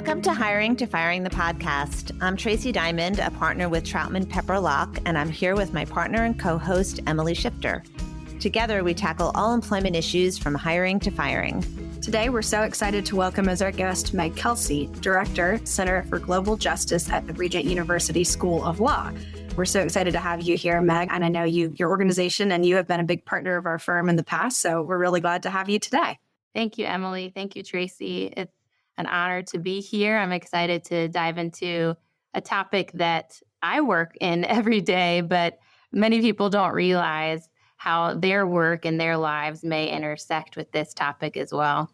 Welcome to Hiring to Firing, the podcast. I'm Tracey Diamond, a partner with Troutman Pepper Locke, and I'm here with my partner and co-host, Emily Schifter. Together, we tackle all employment issues from hiring to firing. Today, we're so excited to welcome as our guest Meg Kelsey, Director, Center for Global Justice at the Regent University School of Law. We're so excited to have you here, Meg, and I know your organization and you have been a big partner of our firm in the past, so we're really glad to have you today. Thank you, Emily. Thank you, Tracey. It's an honor to be here. I'm excited to dive into a topic that I work in every day, but many people don't realize how their work and their lives may intersect with this topic as well.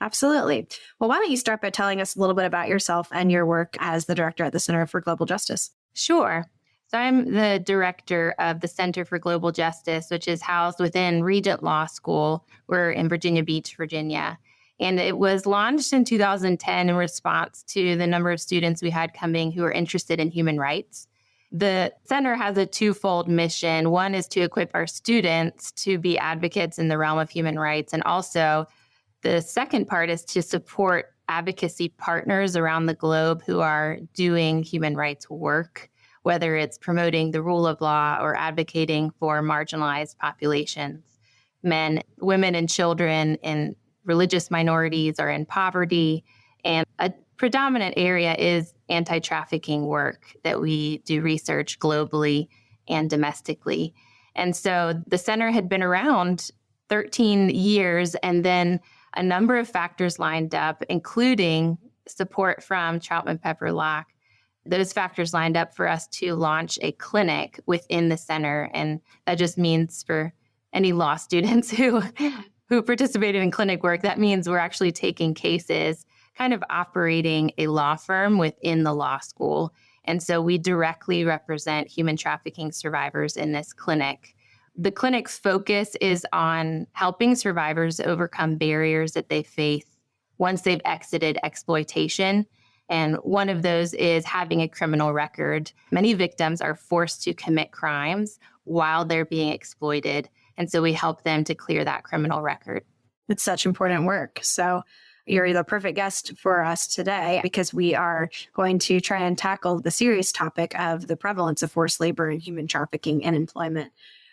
Absolutely. Well, why don't you start by telling us a little bit about yourself and your work as the director at the Center for Global Justice? Sure. So I'm the director of the Center for Global Justice, which is housed within Regent Law School. We're in Virginia Beach, Virginia. And it was launched in 2010 in response to the number of students we had coming who are interested in human rights. The center has a twofold mission. One is to equip our students to be advocates in the realm of human rights. And also, the second part is to support advocacy partners around the globe who are doing human rights work, whether it's promoting the rule of law or advocating for marginalized populations, men, women, and children in religious minorities or in poverty. And a predominant area is anti-trafficking work that we do research globally and domestically. And so the center had been around 13 years, and then a number of factors lined up, including support from Troutman Pepper Locke. Those factors lined up for us to launch a clinic within the center. And that just means for any law students who participated in clinic work, that means we're actually taking cases, kind of operating a law firm within the law school. And so we directly represent human trafficking survivors in this clinic. The clinic's focus is on helping survivors overcome barriers that they face once they've exited exploitation. And one of those is having a criminal record. Many victims are forced to commit crimes while they're being exploited. And so we help them to clear that criminal record. It's such important work. So you're the perfect guest for us today because we are going to try and tackle the serious topic of the prevalence of forced labor and human trafficking in employment.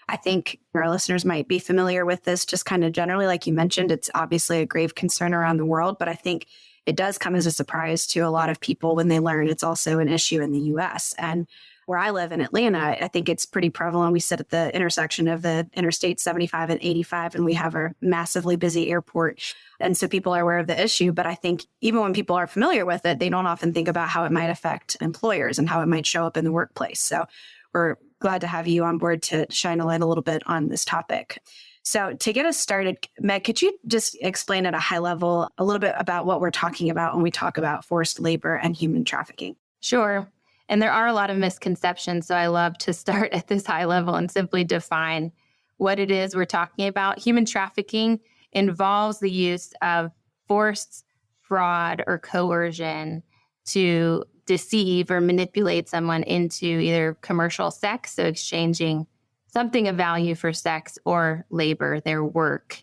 I think our listeners might be familiar with this just kind of generally, like you mentioned, it's obviously a grave concern around the world, but I think it does come as a surprise to a lot of people when they learn it's also an issue in the U.S. And where I live in Atlanta, I think it's pretty prevalent. We sit at the intersection of the Interstate 75 and 85, and we have a massively busy airport. And so people are aware of the issue. But I think even when people are familiar with it, they don't often think about how it might affect employers and how it might show up in the workplace. So we're glad to have you on board to shine a light a little bit on this topic. So to get us started, Meg, could you just explain at a high level a little bit about what we're talking about when we talk about forced labor and human trafficking? Sure. And there are a lot of misconceptions, so I love to start at this high level and simply define what it is we're talking about. Human trafficking involves the use of force, fraud, or coercion to deceive or manipulate someone into either commercial sex, so exchanging something of value for sex, or labor, their work.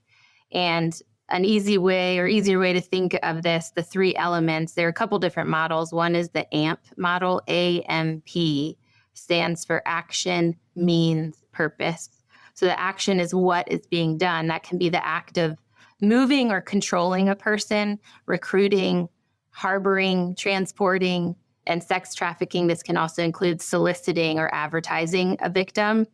And an easier way to think of this, the three elements, there are a couple different models. One is the AMP model. AMP stands for action, means, purpose. So the action is what is being done. That can be the act of moving or controlling a person, recruiting, harboring, transporting, and sex trafficking. This can also include soliciting or advertising a victim.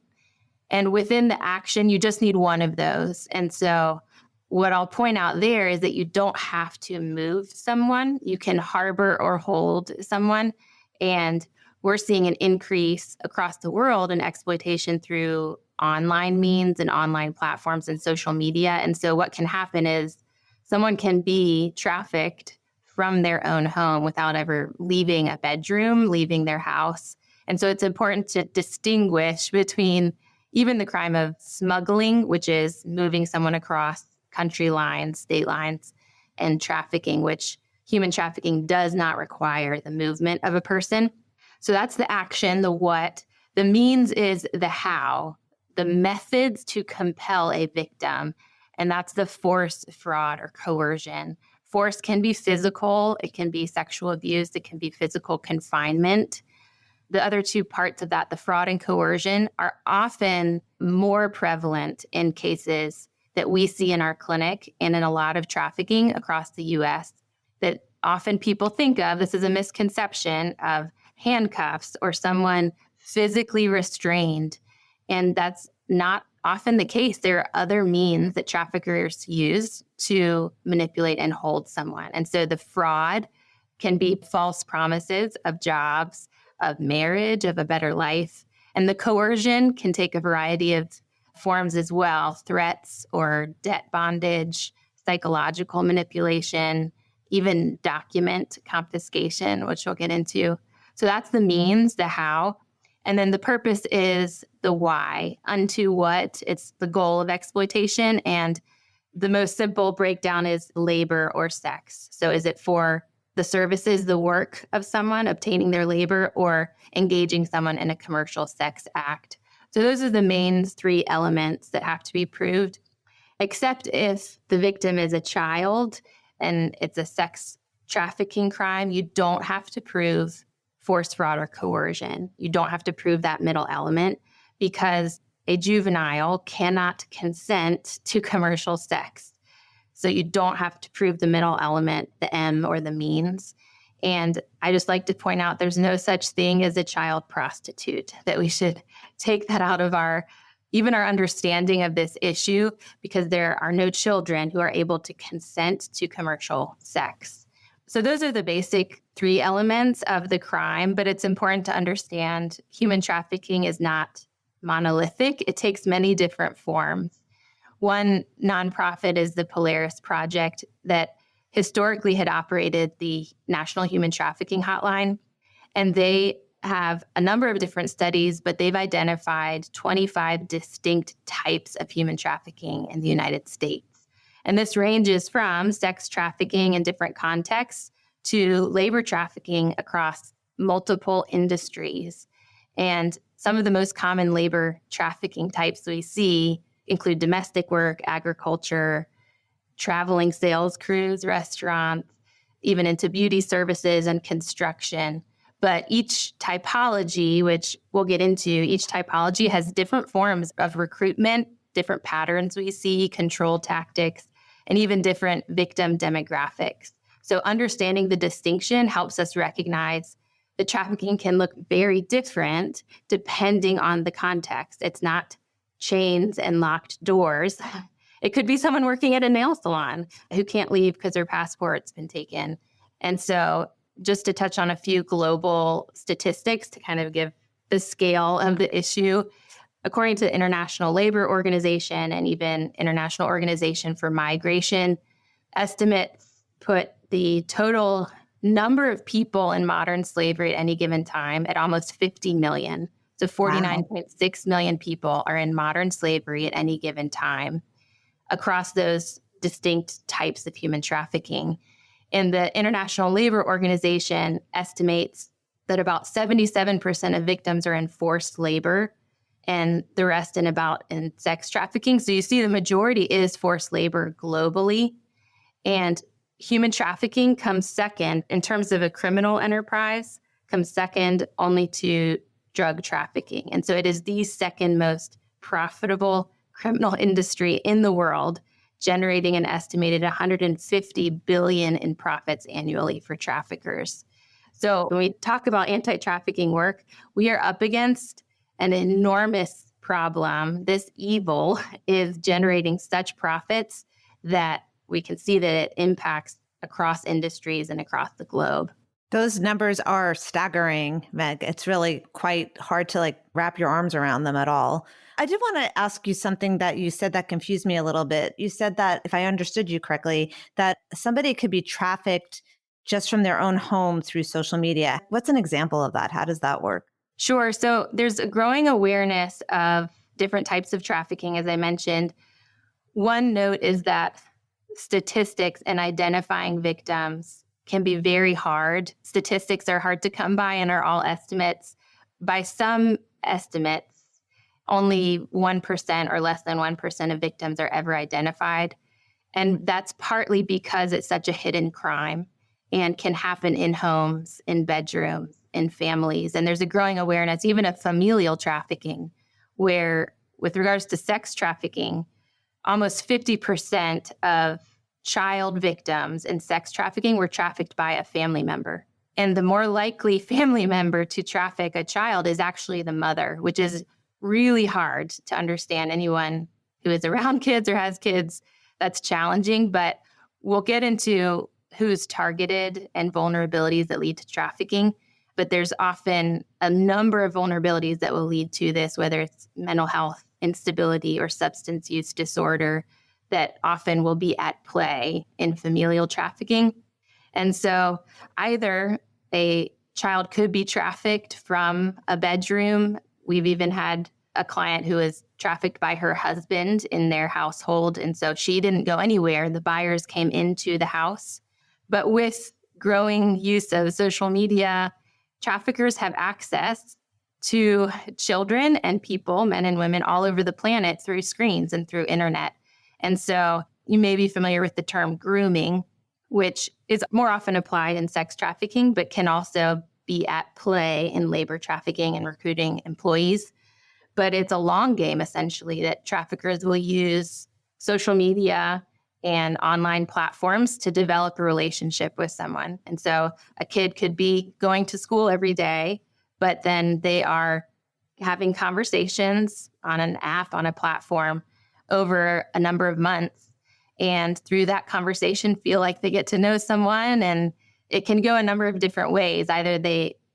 And within the action, you just need one of those. And so what I'll point out there is that you don't have to move someone. You can harbor or hold someone. And we're seeing an increase across the world in exploitation through online means and online platforms and social media. And so what can happen is someone can be trafficked from their own home without ever leaving a bedroom, leaving their house. And so it's important to distinguish between even the crime of smuggling, which is moving someone across country lines, state lines, and trafficking, which human trafficking does not require the movement of a person. So that's the action, the what. The means is the how, the methods to compel a victim. And that's the force, fraud, or coercion. Force can be physical, it can be sexual abuse, it can be physical confinement. The other two parts of that, the fraud and coercion, are often more prevalent in cases that we see in our clinic and in a lot of trafficking across the US that often people think of. This is a misconception of handcuffs or someone physically restrained. And that's not often the case. There are other means that traffickers use to manipulate and hold someone. And so the fraud can be false promises of jobs, of marriage, of a better life. And the coercion can take a variety of forms as well, threats or debt bondage, psychological manipulation, even document confiscation, which we'll get into. So that's the means, the how. And then the purpose is the why. Unto what? It's the goal of exploitation. And the most simple breakdown is labor or sex. So is it for the services, the work of someone, obtaining their labor, or engaging someone in a commercial sex act? So those are the main three elements that have to be proved, except if the victim is a child and it's a sex trafficking crime. You don't have to prove force, fraud, or coercion. You don't have to prove that middle element because a juvenile cannot consent to commercial sex. So you don't have to prove the middle element, the M or the means. And I just like to point out there's no such thing as a child prostitute, that we should take that out of even our understanding of this issue, because there are no children who are able to consent to commercial sex. So those are the basic three elements of the crime, but it's important to understand human trafficking is not monolithic. It takes many different forms. One nonprofit is the Polaris Project that historically had operated the National Human Trafficking Hotline. And they have a number of different studies, but they've identified 25 distinct types of human trafficking in the United States. And this ranges from sex trafficking in different contexts to labor trafficking across multiple industries. And some of the most common labor trafficking types we see include domestic work, agriculture, traveling sales crews, restaurants, even into beauty services and construction. But each typology, which we'll get into, each typology has different forms of recruitment, different patterns we see, control tactics, and even different victim demographics. So understanding the distinction helps us recognize that trafficking can look very different depending on the context. It's not chains and locked doors. It could be someone working at a nail salon who can't leave because their passport's been taken. And so just to touch on a few global statistics to kind of give the scale of the issue, according to the International Labor Organization and even International Organization for Migration, estimates put the total number of people in modern slavery at any given time at almost 50 million. So 49.6 million people are in modern slavery at any given time across those distinct types of human trafficking. And the International Labor Organization estimates that about 77% of victims are in forced labor and the rest in sex trafficking. So you see the majority is forced labor globally. And human trafficking comes second in terms of a criminal enterprise, comes second only to drug trafficking. And so it is the second most profitable criminal industry in the world, generating an estimated 150 billion in profits annually for traffickers. So when we talk about anti-trafficking work, we are up against an enormous problem. This evil is generating such profits that we can see that it impacts across industries and across the globe. Those numbers are staggering, Meg. It's really quite hard to wrap your arms around them at all. I did want to ask you something that you said that confused me a little bit. You said that, if I understood you correctly, that somebody could be trafficked just from their own home through social media. What's an example of that? How does that work? Sure. So there's a growing awareness of different types of trafficking, as I mentioned. One note is that statistics and identifying victims can be very hard. Statistics are hard to come by and are all estimates. By some estimates, only 1% or less than 1% of victims are ever identified. And that's partly because it's such a hidden crime and can happen in homes, in bedrooms, in families. And there's a growing awareness, even of familial trafficking, where with regards to sex trafficking, almost 50% of child victims in sex trafficking were trafficked by a family member. And the more likely family member to traffic a child is actually the mother, which is really hard to understand. Anyone who is around kids or has kids, that's challenging. But we'll get into who's targeted and vulnerabilities that lead to trafficking. But there's often a number of vulnerabilities that will lead to this, whether it's mental health instability or substance use disorder, that often will be at play in familial trafficking. And so either a child could be trafficked from a bedroom. We've even had a client who was trafficked by her husband in their household. And so she didn't go anywhere. The buyers came into the house. But with growing use of social media, traffickers have access to children and people, men and women, all over the planet through screens and through internet. And so you may be familiar with the term grooming, which is more often applied in sex trafficking, but can also be at play in labor trafficking and recruiting employees. But it's a long game, essentially, that traffickers will use social media and online platforms to develop a relationship with someone. And so a kid could be going to school every day, but then they are having conversations on an app, on a platform over a number of months. And through that conversation, feel like they get to know someone. And it can go a number of different ways. Either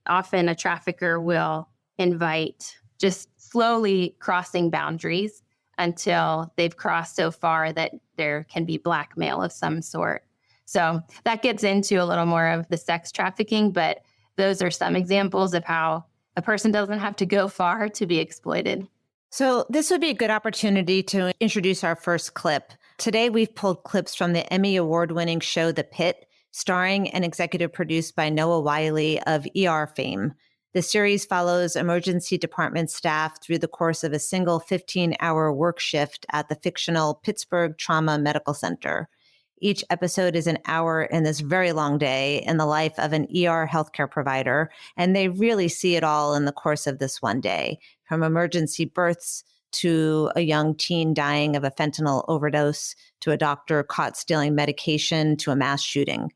often a trafficker will invite, just slowly crossing boundaries until they've crossed so far that there can be blackmail of some sort. So that gets into a little more of the sex trafficking, but those are some examples of how a person doesn't have to go far to be exploited. So this would be a good opportunity to introduce our first clip. Today, we've pulled clips from the Emmy Award-winning show, The Pitt, starring and executive produced by Noah Wiley of ER fame. The series follows emergency department staff through the course of a single 15-hour work shift at the fictional Pittsburgh Trauma Medical Center. Each episode is an hour in this very long day in the life of an ER healthcare provider, and they really see it all in the course of this one day, from emergency births to a young teen dying of a fentanyl overdose, to a doctor caught stealing medication, to a mass shooting.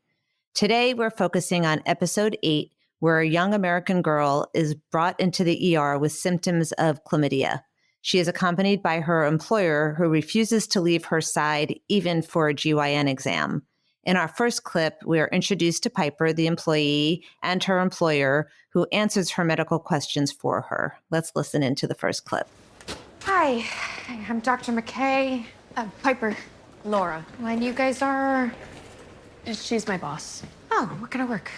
Today, we're focusing on episode 8, where a young American girl is brought into the ER with symptoms of chlamydia. She is accompanied by her employer, who refuses to leave her side even for a GYN exam. In our first clip, we are introduced to Piper, the employee, and her employer, who answers her medical questions for her. Let's listen into the first clip. Hi, I'm Dr. McKay. Piper. Laura. And you guys are... She's my boss. Oh, what kind of work?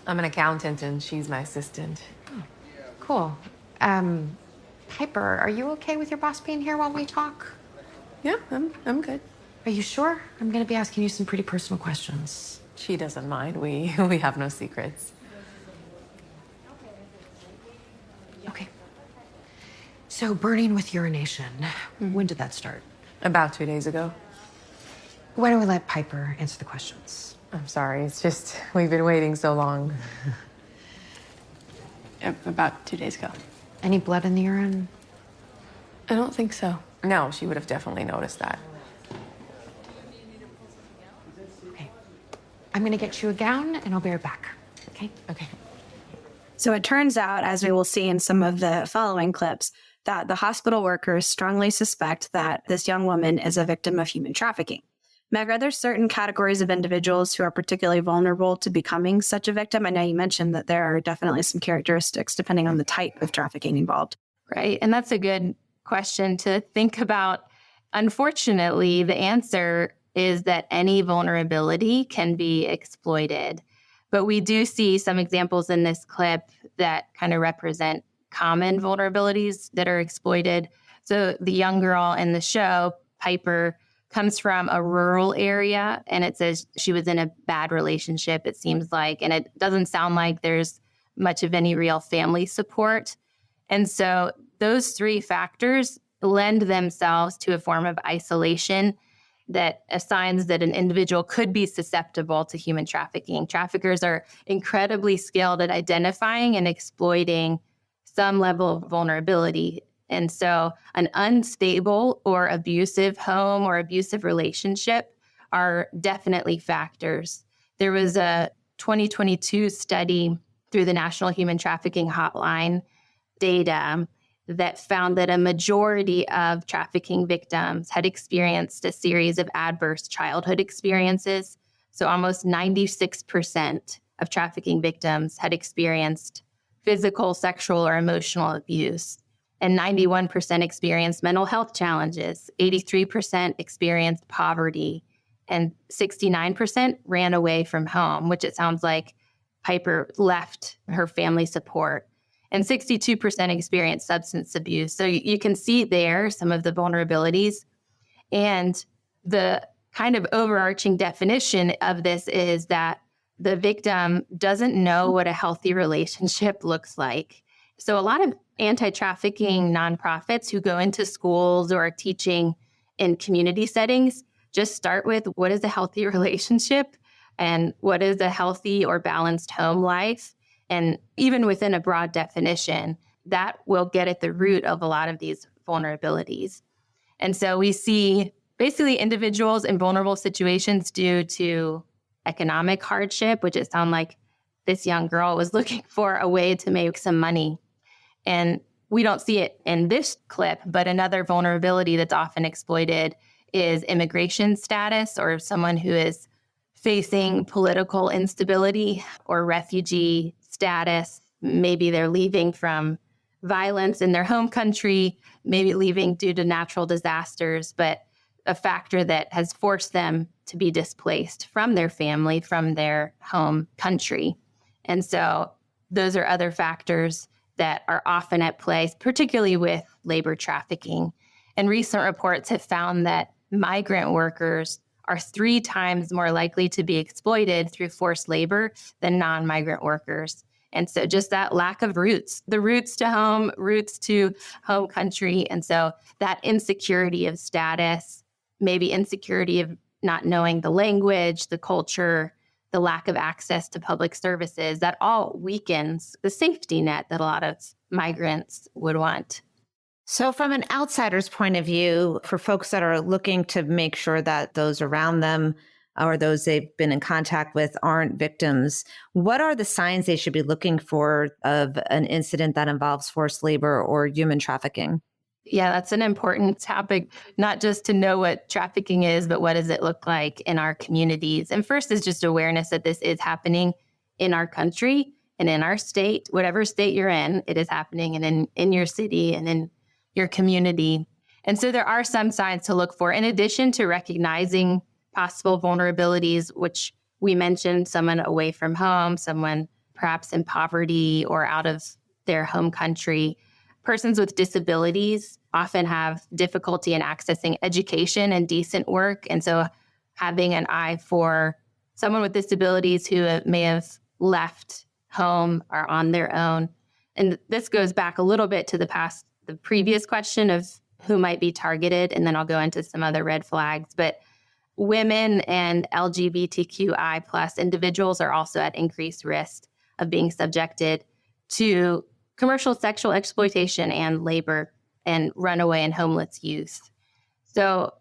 I'm an accountant and she's my assistant. Oh, cool. Piper, are you okay with your boss being here while we talk? Yeah, I'm good. Are you sure? I'm gonna be asking you some pretty personal questions. She doesn't mind. We have no secrets. Okay. So burning with urination, when did that start? About 2 days ago. Why don't we let Piper answer the questions? I'm sorry, it's just we've been waiting so long. About 2 days ago. Any blood in the urine? I don't think so. No, she would have definitely noticed that. Okay. I'm gonna get you a gown and I'll be right back. Okay? Okay. So it turns out, as we will see in some of the following clips, that the hospital workers strongly suspect that this young woman is a victim of human trafficking. Meg, are there certain categories of individuals who are particularly vulnerable to becoming such a victim? I know you mentioned that there are definitely some characteristics depending on the type of trafficking involved. Right. And that's a good question to think about. Unfortunately, the answer is that any vulnerability can be exploited. But we do see some examples in this clip that kind of represent common vulnerabilities that are exploited. So the young girl in the show, Piper, comes from a rural area, and it says she was in a bad relationship, it seems like, and it doesn't sound like there's much of any real family support. And so those three factors lend themselves to a form of isolation. that assigns that an individual could be susceptible to human trafficking. Traffickers are incredibly skilled at identifying and exploiting some level of vulnerability. And so an unstable or abusive home or abusive relationship are definitely factors. There was a 2022 study through the National Human Trafficking Hotline data that found that a majority of trafficking victims had experienced a series of adverse childhood experiences. So almost 96% of trafficking victims had experienced physical, sexual, or emotional abuse. And 91% experienced mental health challenges, 83% experienced poverty, and 69% ran away from home, which it sounds like Piper left her family support. And 62% experienced substance abuse. So you can see there some of the vulnerabilities. And the kind of overarching definition of this is that the victim doesn't know what a healthy relationship looks like. So a lot of anti-trafficking nonprofits who go into schools or are teaching in community settings just start with what is a healthy relationship and what is a healthy or balanced home life. And even within a broad definition, that will get at the root of a lot of these vulnerabilities. And so we see basically individuals in vulnerable situations due to economic hardship, which it sounds like this young girl was looking for a way to make some money. And we don't see it in this clip, but another vulnerability that's often exploited is immigration status, or someone who is facing political instability or refugee status. Maybe they're leaving from violence in their home country, maybe leaving due to natural disasters, but a factor that has forced them to be displaced from their family, from their home country. And so those are other factors that are often at play, particularly with labor trafficking. And recent reports have found that migrant workers are 3 times more likely to be exploited through forced labor than non-migrant workers. And so just that lack of roots, the roots to home, roots to home country. And so that insecurity of status, maybe insecurity of not knowing the language, the culture, the lack of access to public services, that all weakens the safety net that a lot of migrants would want. So from an outsider's point of view, for folks that are looking to make sure that those around them or those they've been in contact with aren't victims, what are the signs they should be looking for of an incident that involves forced labor or human trafficking? Yeah, that's an important topic, not just to know what trafficking is, but what does it look like in our communities? And first is just awareness that this is happening in our country and in our state, whatever state you're in, it is happening, and in your city and in your community. And so there are some signs to look for, in addition to recognizing possible vulnerabilities, which we mentioned, someone away from home, someone perhaps in poverty or out of their home country. Persons with disabilities often have difficulty in accessing education and decent work. And so having an eye for someone with disabilities who may have left home or on their own. And this goes back a little bit to the previous question of who might be targeted, and then I'll go into some other red flags. But women and LGBTQI plus individuals are also at increased risk of being subjected to commercial sexual exploitation and labor and runaway and homeless youth. So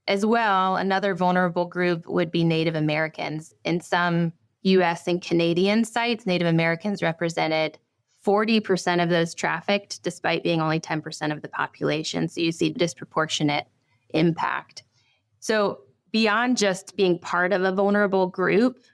as well, another vulnerable group would be Native Americans. In some U.S. and Canadian sites, Native Americans represented 40% of those trafficked, despite being only 10% of the population. So you see disproportionate impact. So beyond just being part of a vulnerable group,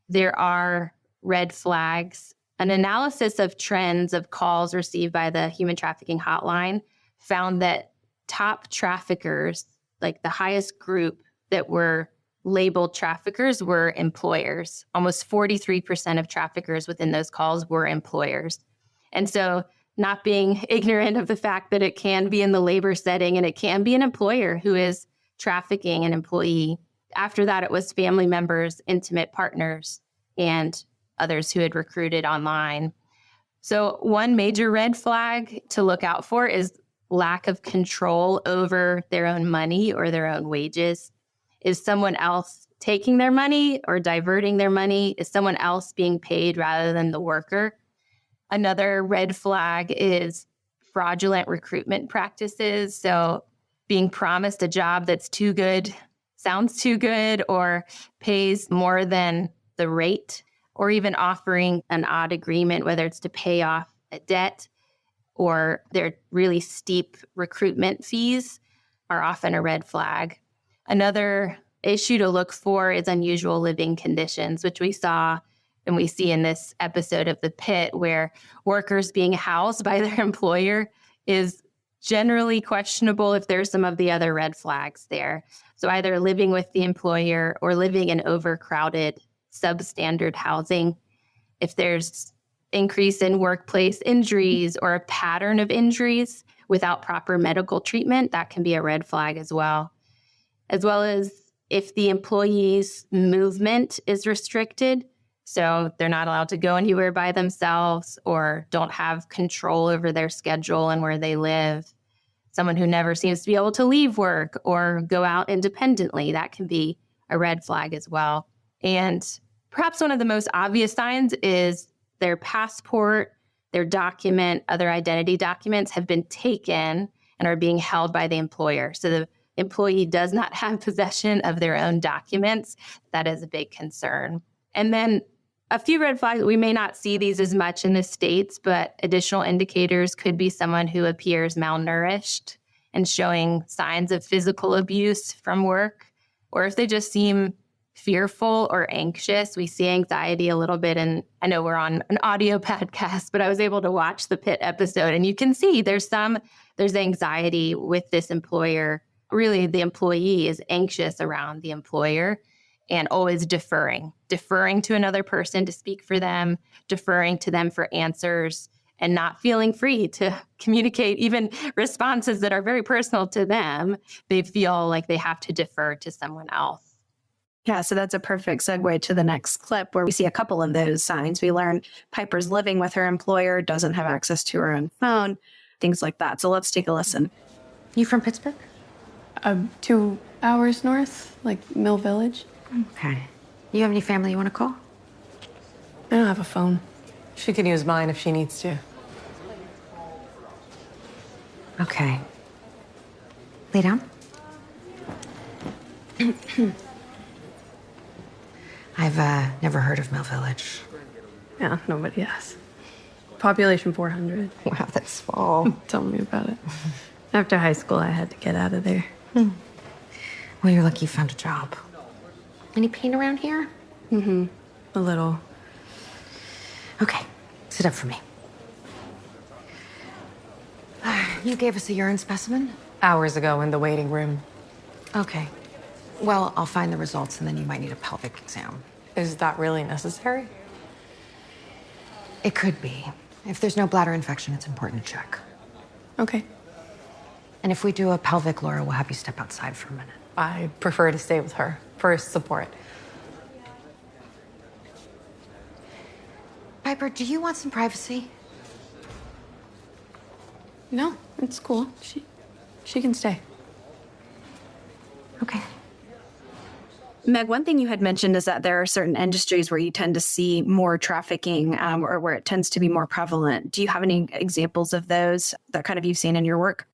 there are red flags. An analysis of trends of calls received by the Human Trafficking Hotline found that top traffickers, like the highest group that were labeled traffickers, were employers. Almost 43% of traffickers within those calls were employers. And so not being ignorant of the fact that it can be in the labor setting and it can be an employer who is trafficking an employee. After that, it was family members, intimate partners, and others who had recruited online. So one major red flag to look out for is lack of control over their own money or their own wages. Is someone else taking their money or diverting their money? Is someone else being paid rather than the worker? Another red flag is fraudulent recruitment practices. So being promised a job that's too good, sounds too good, or pays more than the rate, or even offering an odd agreement, whether it's to pay off a debt or their really steep recruitment fees are often a red flag. Another issue to look for is unusual living conditions, which we saw and we see in this episode of The Pitt, where workers being housed by their employer is generally questionable if there's some of the other red flags there. So either living with the employer or living in overcrowded, substandard housing. If there's increase in workplace injuries or a pattern of injuries without proper medical treatment, that can be a red flag as well. As well as if the employee's movement is restricted, so they're not allowed to go anywhere by themselves or don't have control over their schedule and where they live. Someone who never seems to be able to leave work or go out independently, that can be a red flag as well. And perhaps one of the most obvious signs is their passport, their document, other identity documents have been taken and are being held by the employer. So the employee does not have possession of their own documents. That is a big concern. And then a few red flags, we may not see these as much in the States, but additional indicators could be someone who appears malnourished and showing signs of physical abuse from work, or if they just seem fearful or anxious. We see anxiety a little bit, and I know we're on an audio podcast, but I was able to watch the Pitt episode, and you can see there's anxiety with this employer. Really, the employee is anxious around the employer and always deferring to another person to speak for them, deferring to them for answers, and not feeling free to communicate even responses that are very personal to them. They feel like they have to defer to someone else. Yeah, so that's a perfect segue to the next clip where we see a couple of those signs. We learn Piper's living with her employer, doesn't have access to her own phone, things like that. So let's take a listen. You from Pittsburgh? 2 hours north, like Mill Village. Okay. You have any family you want to call? I don't have a phone. She can use mine if she needs to. Okay. Lay down. I've never heard of Mill Village. Yeah, nobody has. Population 400. Wow, that's small. Tell me about it. After high school, I had to get out of there. Well, you're lucky you found a job. Any pain around here? Mm-hmm. A little. Okay, sit up for me. You gave us a urine specimen? Hours ago in the waiting room. Okay. Well, I'll find the results and then you might need a pelvic exam. Is that really necessary? It could be. If there's no bladder infection, it's important to check. Okay. And if we do a pelvic, Laura will have you step outside for a minute. I prefer to stay with her for support. Piper, do you want some privacy? No, it's cool. She can stay. Okay. Meg, one thing you had mentioned is that there are certain industries where you tend to see more trafficking or where it tends to be more prevalent. Do you have any examples of those that kind of you've seen in your work?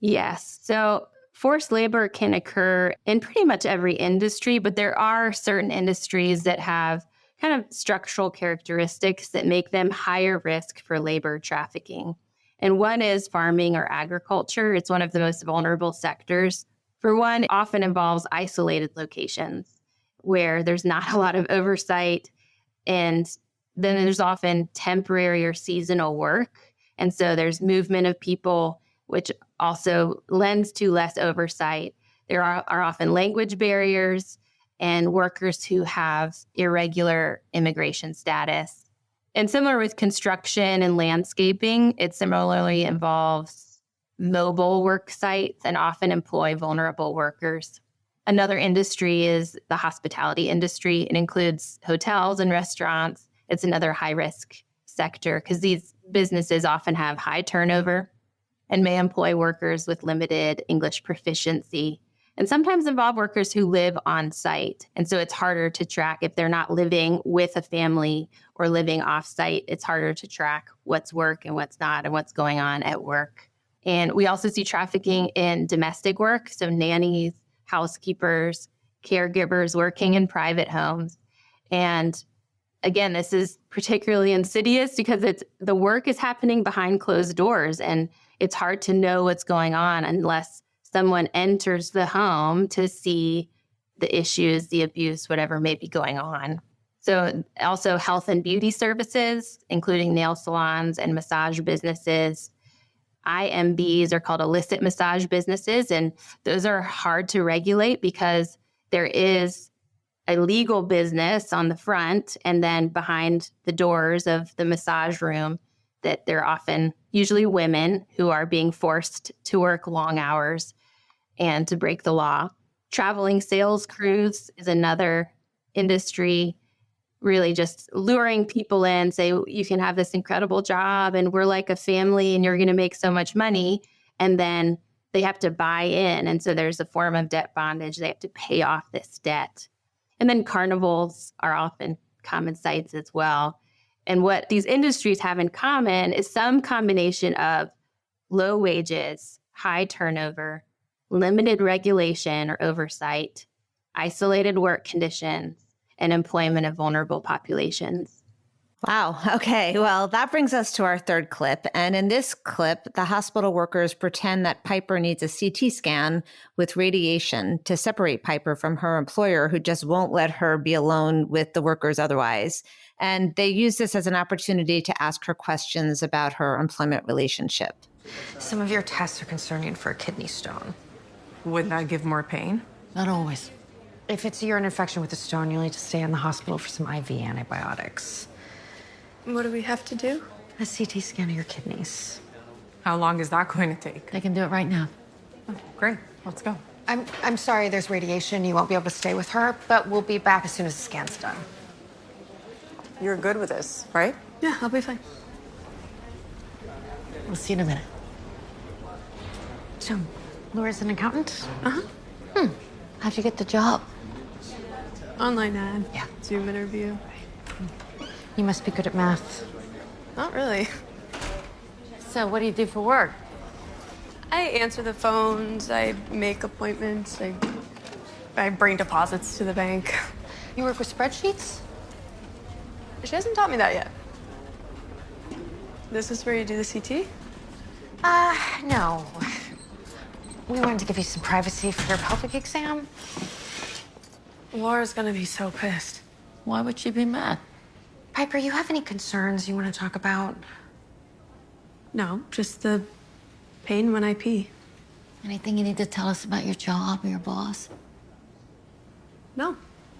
Yes. So forced labor can occur in pretty much every industry, but there are certain industries that have kind of structural characteristics that make them higher risk for labor trafficking. And one is farming or agriculture. It's one of the most vulnerable sectors. For one, it often involves isolated locations where there's not a lot of oversight. And then there's often temporary or seasonal work. And so there's movement of people, which also lends to less oversight. There are often language barriers and workers who have irregular immigration status. And similar with construction and landscaping, it similarly involves mobile work sites and often employ vulnerable workers. Another industry is the hospitality industry. It includes hotels and restaurants. It's another high-risk sector because these businesses often have high turnover and may employ workers with limited English proficiency. and sometimes involve workers who live on site. And so it's harder to track if they're not living with a family or living off site. It's harder to track what's work and what's not and what's going on at work. And we also see trafficking in domestic work. So nannies, housekeepers, caregivers working in private homes. And again, this is particularly insidious because the work is happening behind closed doors, and it's hard to know what's going on unless someone enters the home to see the issues, the abuse, whatever may be going on. So also health and beauty services, including nail salons and massage businesses. IMBs are called illicit massage businesses, and those are hard to regulate because there is a legal business on the front, and then behind the doors of the massage room that they're often usually women who are being forced to work long hours and to break the law. Traveling sales crews is another industry, really just luring people in, say, you can have this incredible job and we're like a family and you're going to make so much money. And then they have to buy in. And so there's a form of debt bondage. They have to pay off this debt. And then carnivals are often common sights as well. And what these industries have in common is some combination of low wages, high turnover, limited regulation or oversight, isolated work conditions, and employment of vulnerable populations. Wow. Okay. Well, that brings us to our third clip. And in this clip, the hospital workers pretend that Piper needs a CT scan with radiation to separate Piper from her employer, who just won't let her be alone with the workers otherwise. And they use this as an opportunity to ask her questions about her employment relationship. Some of your tests are concerning for a kidney stone. Wouldn't that give more pain? Not always. If it's a urine infection with a stone, you'll need to stay in the hospital for some IV antibiotics. What do we have to do? A CT scan of your kidneys. How long is that going to take? I can do it right now. Oh, great. Let's go. I'm sorry there's radiation. You won't be able to stay with her, but we'll be back as soon as the scan's done. You're good with this, right? Yeah, I'll be fine. We'll see you in a minute. So, Laura's an accountant? Uh-huh. How'd you get the job? Online ad. Yeah. Zoom interview. You must be good at math. Not really. So, what do you do for work? I answer the phones, I make appointments, I bring deposits to the bank. You work with spreadsheets? She hasn't taught me that yet. This is where you do the CT? No. We wanted to give you some privacy for your pelvic exam. Laura's gonna be so pissed. Why would she be mad? Piper, you have any concerns you want to talk about? No, just the pain when I pee. Anything you need to tell us about your job or your boss? No,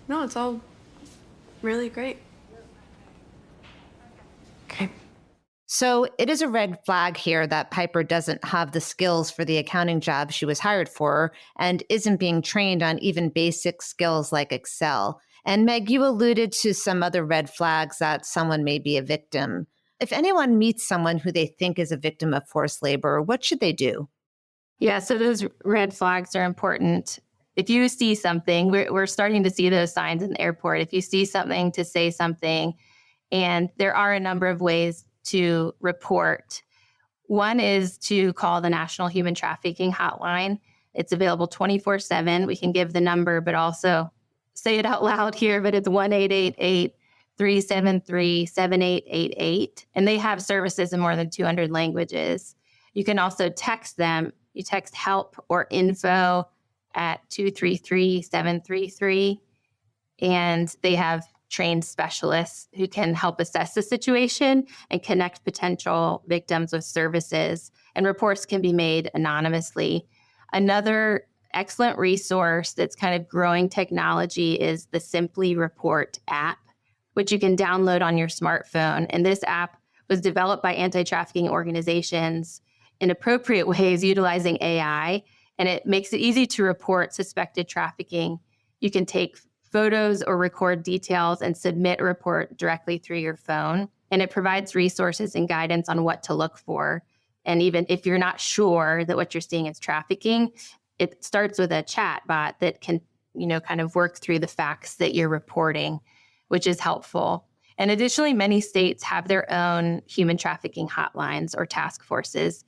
it's all really great. Okay. So it is a red flag here that Piper doesn't have the skills for the accounting job she was hired for and isn't being trained on even basic skills like Excel. And Meg, you alluded to some other red flags that someone may be a victim. If anyone meets someone who they think is a victim of forced labor, what should they do? Yeah, so those red flags are important. If you see something, we're starting to see those signs in the airport. If you see something, to say something. And there are a number of ways to report. One is to call the National Human Trafficking Hotline. It's available 24/7. We can give the number, but also say it out loud here, but it's 1-888-373-7888. And they have services in more than 200 languages. You can also text them. You text help or info at 233-733. And they have trained specialists who can help assess the situation and connect potential victims with services. And reports can be made anonymously. Another excellent resource that's kind of growing technology is the Simply Report app, which you can download on your smartphone. And this app was developed by anti-trafficking organizations in appropriate ways utilizing AI, and it makes it easy to report suspected trafficking. You can take photos or record details and submit a report directly through your phone. And it provides resources and guidance on what to look for. And even if you're not sure that what you're seeing is trafficking, it starts with a chat bot that can, kind of work through the facts that you're reporting, which is helpful. And additionally, many states have their own human trafficking hotlines or task forces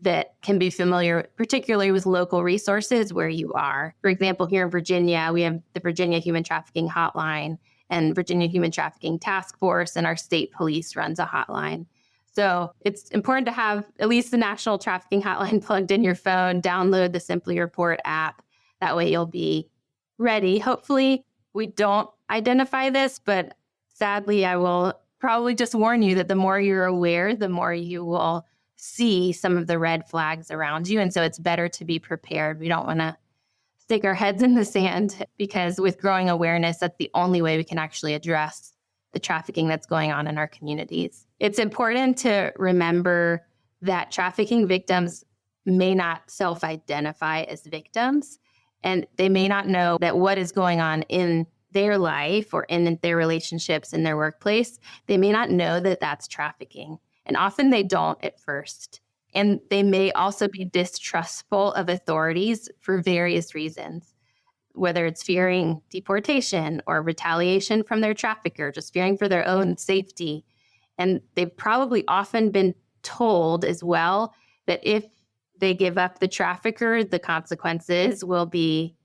that can be familiar, particularly with local resources where you are. For example, here in Virginia, we have the Virginia Human Trafficking Hotline and Virginia Human Trafficking Task Force, and our state police runs a hotline. So it's important to have at least the National Trafficking Hotline plugged in your phone, download the Simply Report app. That way you'll be ready. Hopefully we don't identify this, but sadly, I will probably just warn you that the more you're aware, the more you will see some of the red flags around you. And so it's better to be prepared. We don't want to stick our heads in the sand, because with growing awareness, that's the only way we can actually address the trafficking that's going on in our communities. It's important to remember that trafficking victims may not self-identify as victims, and they may not know that what is going on in their life or in their relationships in their workplace. They may not know that that's trafficking. And often they don't at first. And they may also be distrustful of authorities for various reasons, whether it's fearing deportation or retaliation from their trafficker, just fearing for their own safety. And they've probably often been told as well that if they give up the trafficker, the consequences will be,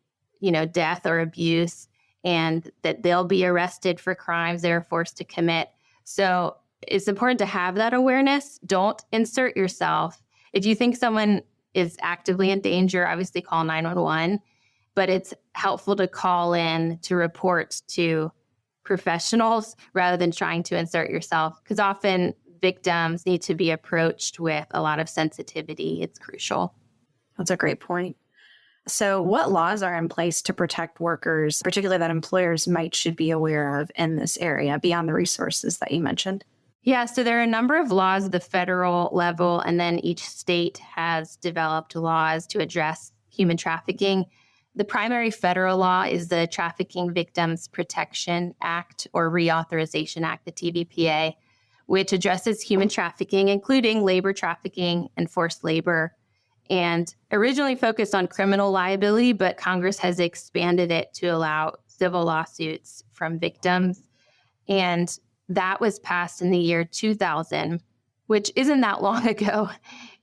death or abuse, and that they'll be arrested for crimes they're forced to commit. So it's important to have that awareness. Don't insert yourself. If you think someone is actively in danger, obviously call 911, but it's helpful to call in to report to professionals rather than trying to insert yourself, because often victims need to be approached with a lot of sensitivity. It's crucial. That's a great point. So what laws are in place to protect workers, particularly that employers should be aware of in this area beyond the resources that you mentioned? Yeah, so there are a number of laws at the federal level, and then each state has developed laws to address human trafficking. The primary federal law is the Trafficking Victims Protection Act, or Reauthorization Act, the TVPA, which addresses human trafficking, including labor trafficking and forced labor, and originally focused on criminal liability, but Congress has expanded it to allow civil lawsuits from victims. And that was passed in the year 2000, which isn't that long ago.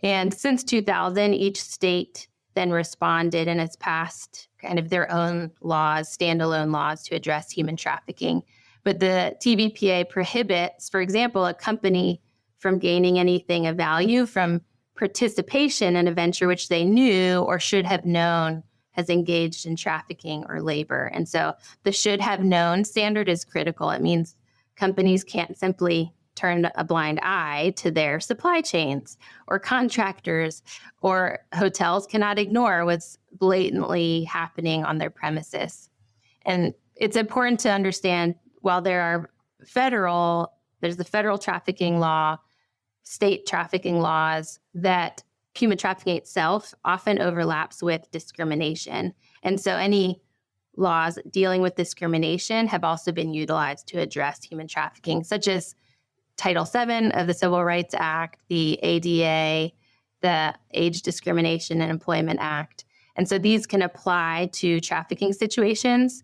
And since 2000, each state then responded and has passed kind of their own laws, standalone laws to address human trafficking. But the TVPA prohibits, for example, a company from gaining anything of value from participation in a venture which they knew or should have known has engaged in trafficking or labor. And so the should have known standard is critical. It means companies can't simply turn a blind eye to their supply chains, or contractors or hotels cannot ignore what's blatantly happening on their premises. And it's important to understand, while there's the federal trafficking law, state trafficking laws, that human trafficking itself often overlaps with discrimination. And so any laws dealing with discrimination have also been utilized to address human trafficking, such as Title VII of the Civil Rights Act, the ADA, the Age Discrimination and Employment Act. And so these can apply to trafficking situations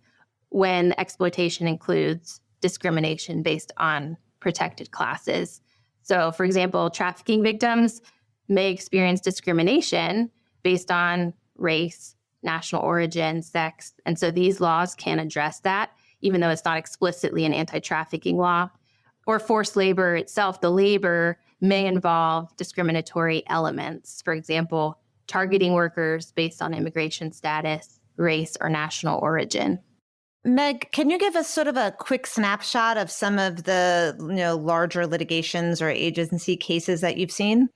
when exploitation includes discrimination based on protected classes. So, for example, trafficking victims may experience discrimination based on race, national origin, sex. And so these laws can address that, even though it's not explicitly an anti-trafficking law. Or forced labor itself, the labor may involve discriminatory elements. For example, targeting workers based on immigration status, race, or national origin. Meg, can you give us sort of a quick snapshot of some of the larger litigations or agency cases that you've seen?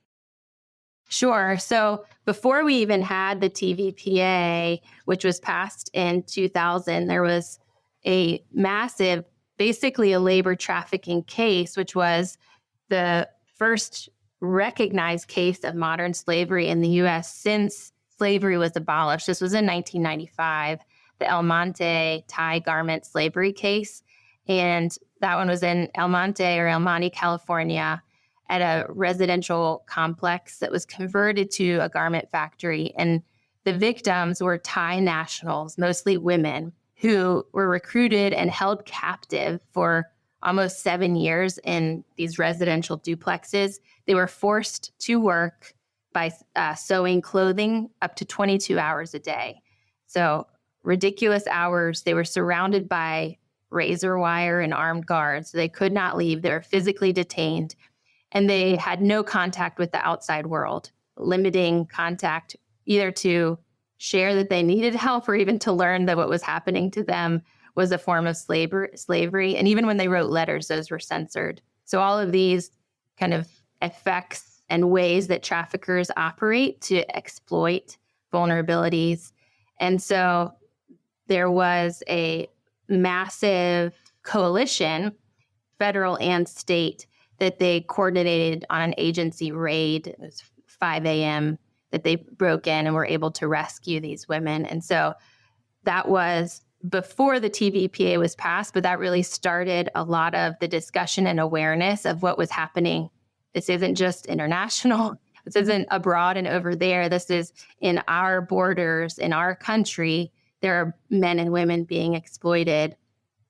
Sure. So before we even had the TVPA, which was passed in 2000, there was a massive, basically a labor trafficking case, which was the first recognized case of modern slavery in the U.S. since slavery was abolished. This was in 1995, the El Monte tie garment slavery case. And that one was in El Monte or El Monte, California, at a residential complex that was converted to a garment factory. And the victims were Thai nationals, mostly women, who were recruited and held captive for almost 7 years in these residential duplexes. They were forced to work by sewing clothing up to 22 hours a day. So ridiculous hours. They were surrounded by razor wire and armed guards. They could not leave. They were physically detained, and they had no contact with the outside world, limiting contact either to share that they needed help or even to learn that what was happening to them was a form of slavery. And even when they wrote letters, those were censored. So all of these kind of effects and ways that traffickers operate to exploit vulnerabilities. And so there was a massive coalition, federal and state, that they coordinated on an agency raid. It was 5 a.m. that they broke in and were able to rescue these women. And so that was before the TVPA was passed, but that really started a lot of the discussion and awareness of what was happening. This isn't just international. This isn't abroad and over there. This is in our borders, in our country. There are men and women being exploited.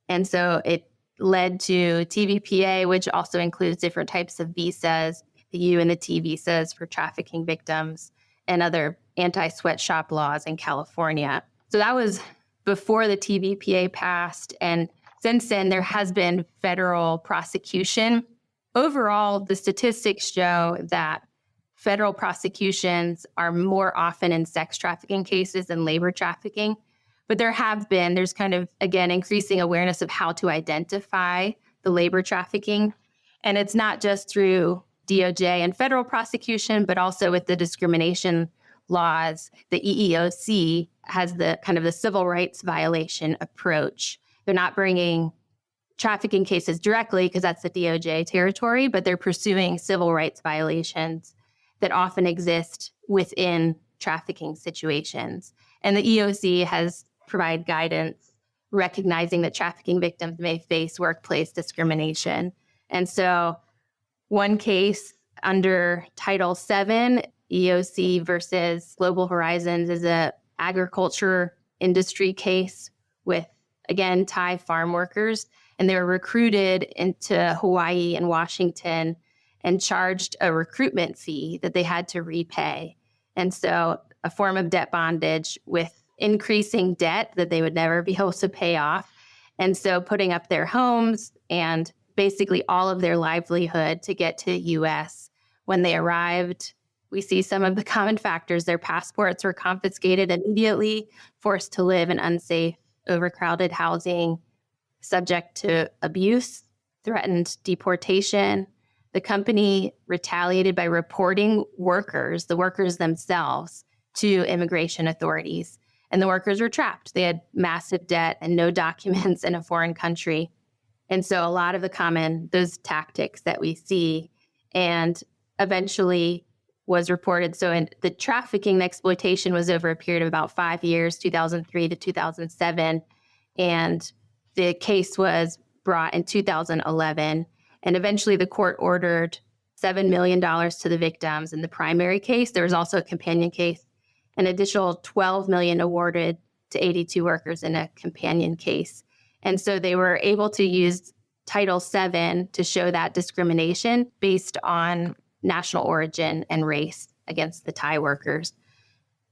And so it led to TVPA, which also includes different types of visas, the U and the T visas for trafficking victims, and other anti-sweatshop laws in California. So that was before the TVPA passed. And since then, there has been federal prosecution. Overall, the statistics show that federal prosecutions are more often in sex trafficking cases than labor trafficking. But there's kind of, again, increasing awareness of how to identify the labor trafficking. And it's not just through DOJ and federal prosecution, but also with the discrimination laws. The EEOC has the kind of the civil rights violation approach. They're not bringing trafficking cases directly because that's the DOJ territory, but they're pursuing civil rights violations that often exist within trafficking situations. And the EEOC has provided guidance recognizing that trafficking victims may face workplace discrimination. And so one case under Title VII, EEOC versus Global Horizons, is a agriculture industry case with, again, Thai farm workers. And they were recruited into Hawaii and Washington and charged a recruitment fee that they had to repay. And so a form of debt bondage with increasing debt that they would never be able to pay off. And so putting up their homes and basically all of their livelihood to get to the U.S. When they arrived, we see some of the common factors. Their passports were confiscated immediately, forced to live in unsafe, overcrowded housing, subject to abuse, threatened deportation. The company retaliated by reporting the workers themselves, to immigration authorities. And the workers were trapped. They had massive debt and no documents in a foreign country. And so a lot of those tactics that we see, and eventually was reported. So the trafficking and exploitation was over a period of about 5 years, 2003 to 2007. And the case was brought in 2011. And eventually the court ordered $7 million to the victims in the primary case. There was also a companion case, an additional $12 million awarded to 82 workers in a companion case. And so they were able to use Title VII to show that discrimination based on national origin and race against the Thai workers.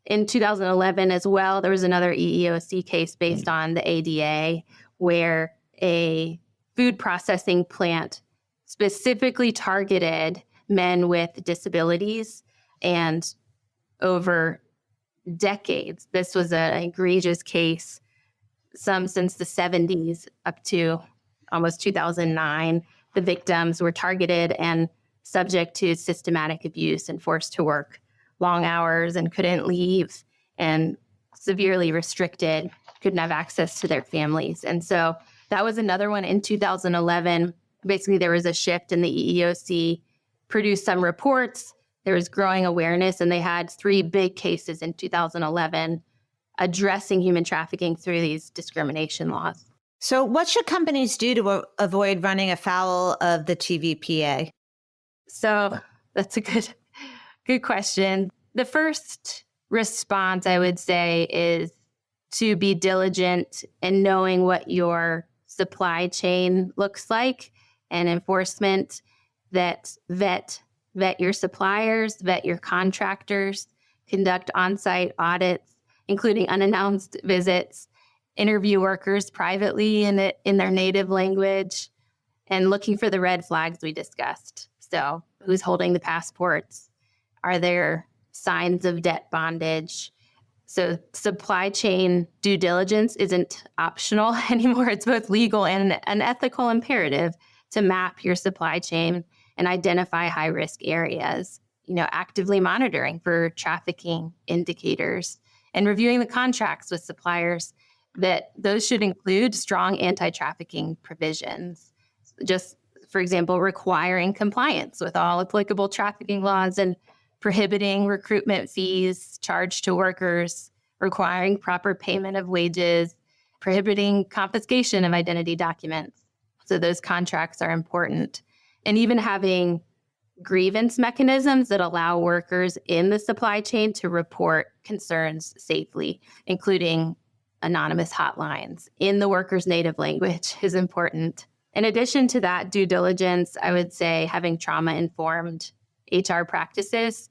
In 2011 as well, there was another EEOC case based on the ADA where a food processing plant specifically targeted men with disabilities. And over decades, this was an egregious case, some since the 70s up to almost 2009. The victims were targeted and subject to systematic abuse and forced to work long hours and couldn't leave, and severely restricted, couldn't have access to their families. And so that was another one in 2011. Basically, there was a shift, and the EEOC produced some reports. There was growing awareness, and they had 3 big cases in 2011 addressing human trafficking through these discrimination laws. So what should companies do to avoid running afoul of the TVPA? So that's a good question. The first response, I would say, is to be diligent in knowing what your supply chain looks like, and enforcement that vet your suppliers, vet your contractors, conduct on-site audits, including unannounced visits, interview workers privately in their native language, and looking for the red flags we discussed. So who's holding the passports? Are there signs of debt bondage? So supply chain due diligence isn't optional anymore. It's both legal and an ethical imperative to map your supply chain and identify high-risk areas, actively monitoring for trafficking indicators and reviewing the contracts with suppliers, that those should include strong anti-trafficking provisions. Just, for example, requiring compliance with all applicable trafficking laws and prohibiting recruitment fees charged to workers, requiring proper payment of wages, prohibiting confiscation of identity documents. So those contracts are important. And even having grievance mechanisms that allow workers in the supply chain to report concerns safely, including anonymous hotlines in the worker's native language, is important. In addition to that due diligence, I would say having trauma-informed HR practices.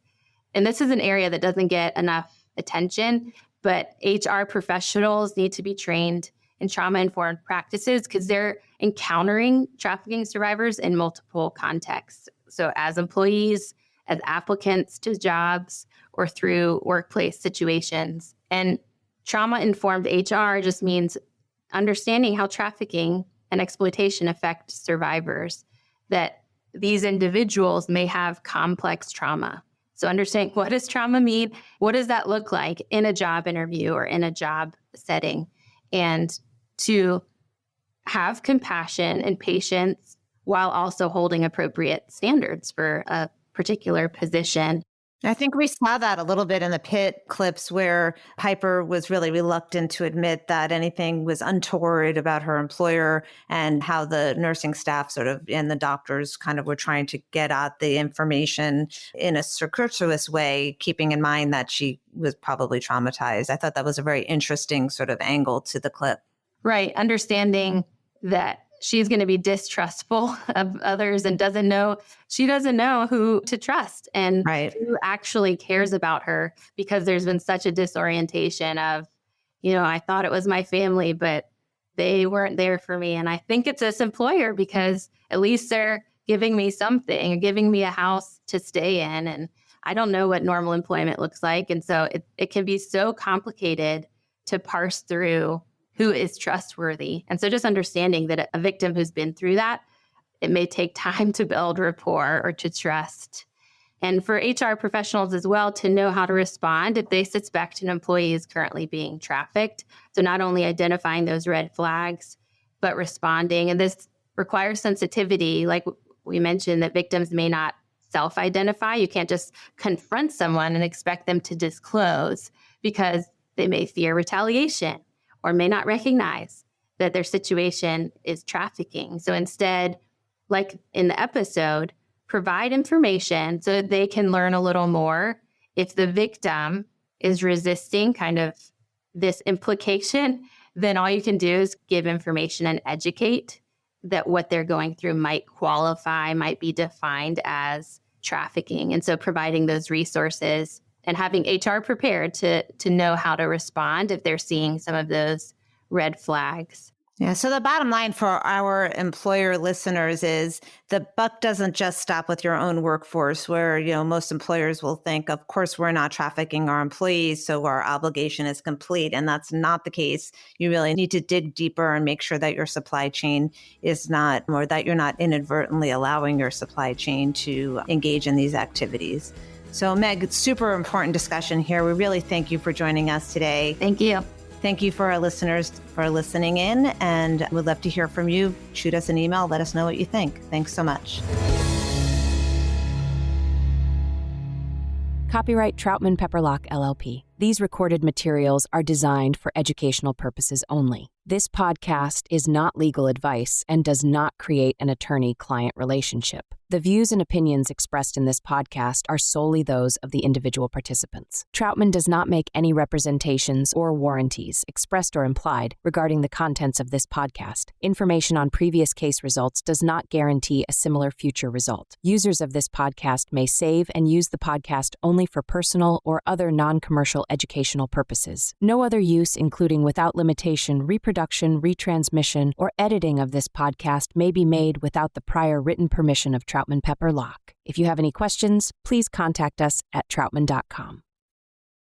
And this is an area that doesn't get enough attention, but HR professionals need to be trained in trauma-informed practices because they're encountering trafficking survivors in multiple contexts. So as employees, as applicants to jobs, or through workplace situations. And trauma-informed HR just means understanding how trafficking and exploitation affect survivors, that these individuals may have complex trauma. So understanding, what does trauma mean? What does that look like in a job interview or in a job setting? And to have compassion and patience while also holding appropriate standards for a particular position. I think we saw that a little bit in the Pitt clips where Piper was really reluctant to admit that anything was untoward about her employer, and how the nursing staff and the doctors kind of were trying to get at the information in a circuitous way, keeping in mind that she was probably traumatized. I thought that was a very interesting sort of angle to the clip. Right. Understanding that she's going to be distrustful of others and she doesn't know who to trust and who actually cares about her, because there's been such a disorientation of, I thought it was my family, but they weren't there for me. And I think it's this employer because at least they're giving me something, or giving me a house to stay in. And I don't know what normal employment looks like. And so it can be so complicated to parse through who is trustworthy. And so just understanding that a victim who's been through that, it may take time to build rapport or to trust. And for HR professionals as well, to know how to respond if they suspect an employee is currently being trafficked. So not only identifying those red flags, but responding. And this requires sensitivity. Like we mentioned, that victims may not self-identify. You can't just confront someone and expect them to disclose, because they may fear retaliation or may not recognize that their situation is trafficking. So instead, like in the episode, provide information so that they can learn a little more. If the victim is resisting kind of this implication, then all you can do is give information and educate that what they're going through might be defined as trafficking. And so providing those resources and having HR prepared to know how to respond if they're seeing some of those red flags. Yeah. So the bottom line for our employer listeners is the buck doesn't just stop with your own workforce, where, most employers will think, of course, we're not trafficking our employees, so our obligation is complete. And that's not the case. You really need to dig deeper and make sure that your supply chain is not, or that you're not inadvertently allowing your supply chain to engage in these activities. So Meg, super important discussion here. We really thank you for joining us today. Thank you. Thank you for our listeners for listening in, and we'd love to hear from you. Shoot us an email. Let us know what you think. Thanks so much. Copyright Troutman Pepperlock, LLP. These recorded materials are designed for educational purposes only. This podcast is not legal advice and does not create an attorney-client relationship. The views and opinions expressed in this podcast are solely those of the individual participants. Troutman does not make any representations or warranties, expressed or implied, regarding the contents of this podcast. Information on previous case results does not guarantee a similar future result. Users of this podcast may save and use the podcast only for personal or other non-commercial educational purposes. No other use, including without limitation, reproduction, retransmission, or editing of this podcast may be made without the prior written permission of Troutman Pepper Locke. If you have any questions, please contact us at troutman.com.